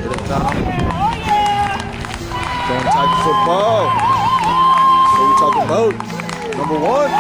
Get it down. Going type of football. What are we talking about? Number one.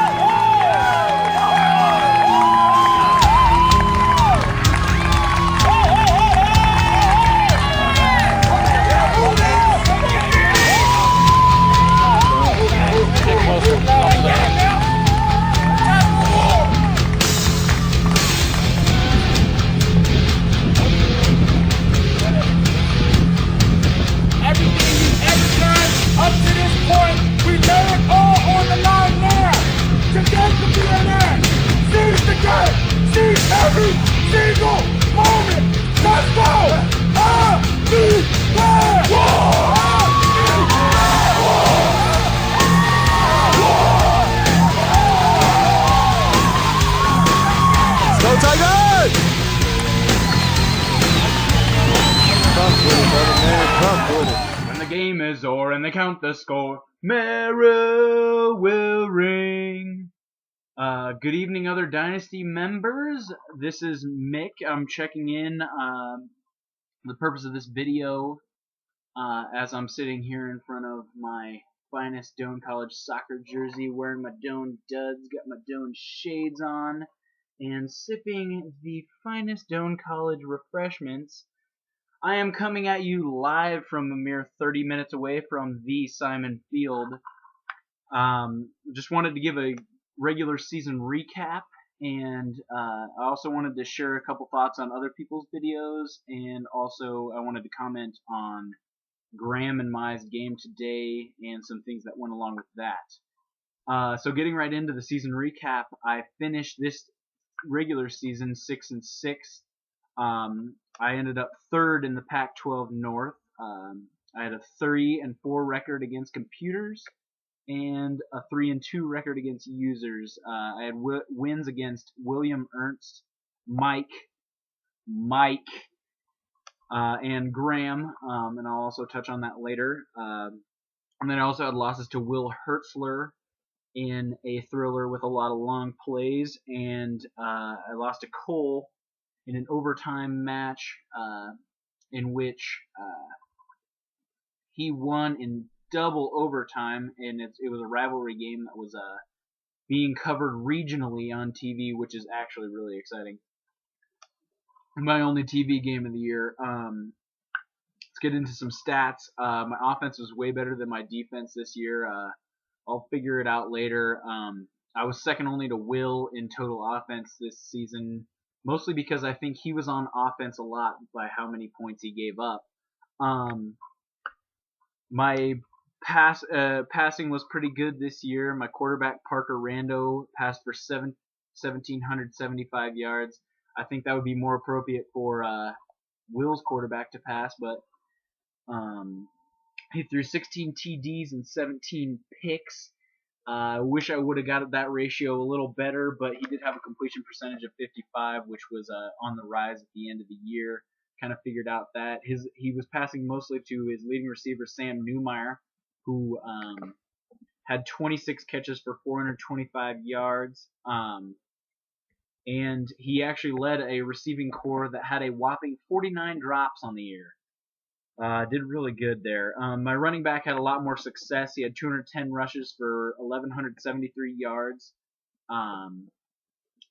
Every single moment, let's go! Go Tigers! Come with it, brother, man. Come with it. When the game is o'er and they count the score, Merrill will ring. Good evening, other Dynasty members. This is Mick. I'm checking in. The purpose of this video, as I'm sitting here in front of my finest Doane College soccer jersey, wearing my Doane duds, got my Doane shades on, and sipping the finest Doane College refreshments. I am coming at you live from a mere 30 minutes away from the Simon Field. Just wanted to give a regular season recap, and I also wanted to share a couple thoughts on other people's videos, and also I wanted to comment on Graham and Mai's game today and some things that went along with that. So getting right into the season recap, I finished this regular season 6-6. I ended up third in the Pac-12 North. I had a 3-4 record against computers and a 3-2 record against users. I had wins against William Ernst, Mike, and Graham, and I'll also touch on that later. And then I also had losses to Will Hertzler in a thriller with a lot of long plays, and I lost to Cole in an overtime match in which he won in double overtime, and it was a rivalry game that was being covered regionally on TV, which is actually really exciting. My only TV game of the year. Let's get into some stats. My offense was way better than my defense this year. I'll figure it out later. I was second only to Will in total offense this season, mostly because I think he was on offense a lot by how many points he gave up. My passing was pretty good this year. My quarterback, Parker Rando, passed for 1,775 yards. I think that would be more appropriate for Will's quarterback to pass, but he threw 16 TDs and 17 picks. I wish I would have got that ratio a little better, but he did have a completion percentage of 55, which was on the rise at the end of the year. Kind of figured out that he was passing mostly to his leading receiver, Sam Newmeyer, who had 26 catches for 425 yards. And he actually led a receiving corps that had a whopping 49 drops on the year. Did really good there. My running back had a lot more success. He had 210 rushes for 1,173 yards.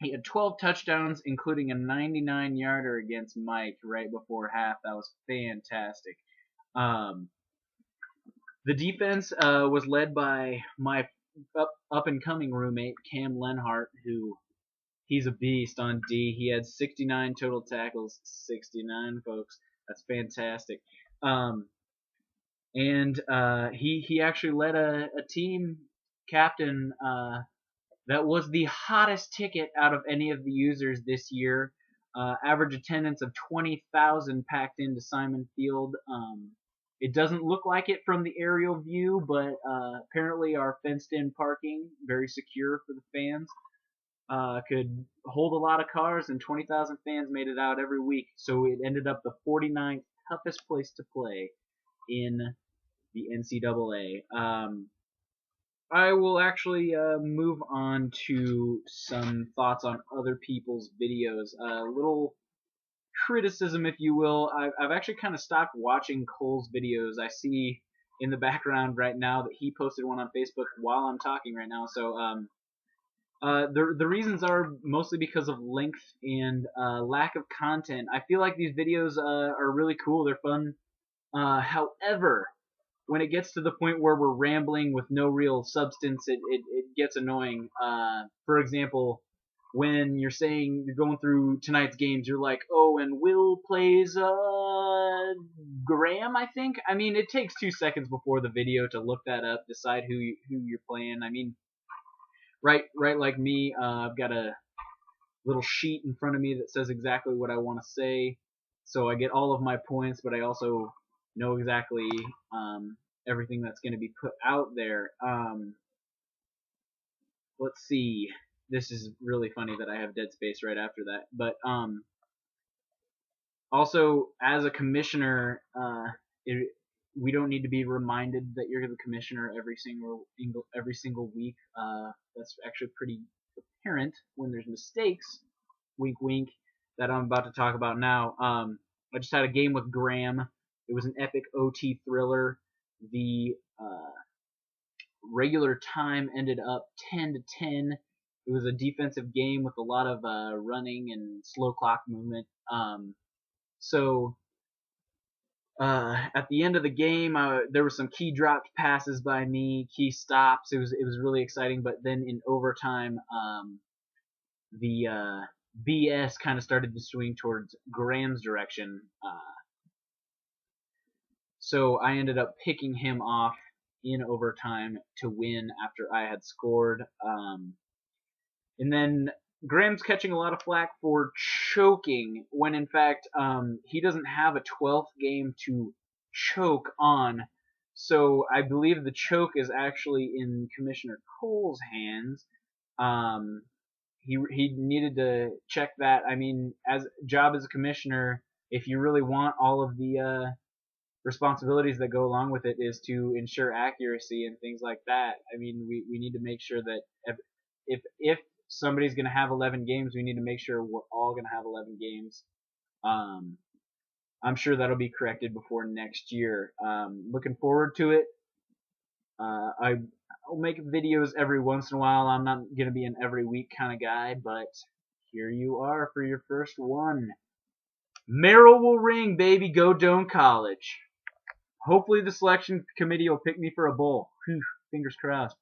He had 12 touchdowns, including a 99-yarder against Mike right before half. That was fantastic. The defense was led by my up-and-coming roommate, Cam Lenhart, who he's a beast on D. He had 69 total tackles. 69, folks. That's fantastic. He actually led a team captain that was the hottest ticket out of any of the users this year. Average attendance of 20,000 packed into Simon Field. It doesn't look like it from the aerial view, but apparently our fenced-in parking, very secure for the fans, could hold a lot of cars, and 20,000 fans made it out every week. So it ended up the 49th toughest place to play in the NCAA. I will actually move on to some thoughts on other people's videos. A little criticism, if you will. I've actually kind of stopped watching Cole's videos. I see in the background right now that he posted one on Facebook while I'm talking right now. So the reasons are mostly because of length and lack of content. I feel like these videos are really cool. They're fun. However, when it gets to the point where we're rambling with no real substance, it gets annoying. For example, when you're saying you're going through tonight's games, you're like, oh, and Will plays Graham, I think. I mean, it takes 2 seconds before the video to look that up, decide who you're playing. I mean, right like me, I've got a little sheet in front of me that says exactly what I want to say, so I get all of my points, but I also know exactly everything that's going to be put out there. Let's see. This is really funny that I have dead space right after that. But also, as a commissioner, we don't need to be reminded that you're the commissioner every single week. That's actually pretty apparent when there's mistakes. Wink, wink. That I'm about to talk about now. I just had a game with Graham. It was an epic OT thriller. The regular time ended up 10-10. It was a defensive game with a lot of running and slow clock movement. So at the end of the game, there were some key dropped passes by me, key stops. It was really exciting. But then in overtime, the BS kind of started to swing towards Graham's direction. So I ended up picking him off in overtime to win after I had scored. And then Graham's catching a lot of flack for choking when in fact he doesn't have a 12th game to choke on. So I believe the choke is actually in Commissioner Cole's hands. He needed to check that. I mean, as job as a commissioner, if you really want all of the responsibilities that go along with it is to ensure accuracy and things like that. I mean, we need to make sure that if somebody's going to have 11 games, we need to make sure we're all going to have 11 games. I'm sure that'll be corrected before next year. Looking forward to it. I'll make videos every once in a while. I'm not going to be an every week kind of guy, but here you are for your first one. Merrill will ring, baby. Go Doan College. Hopefully the selection committee will pick me for a bowl. Whew, fingers crossed.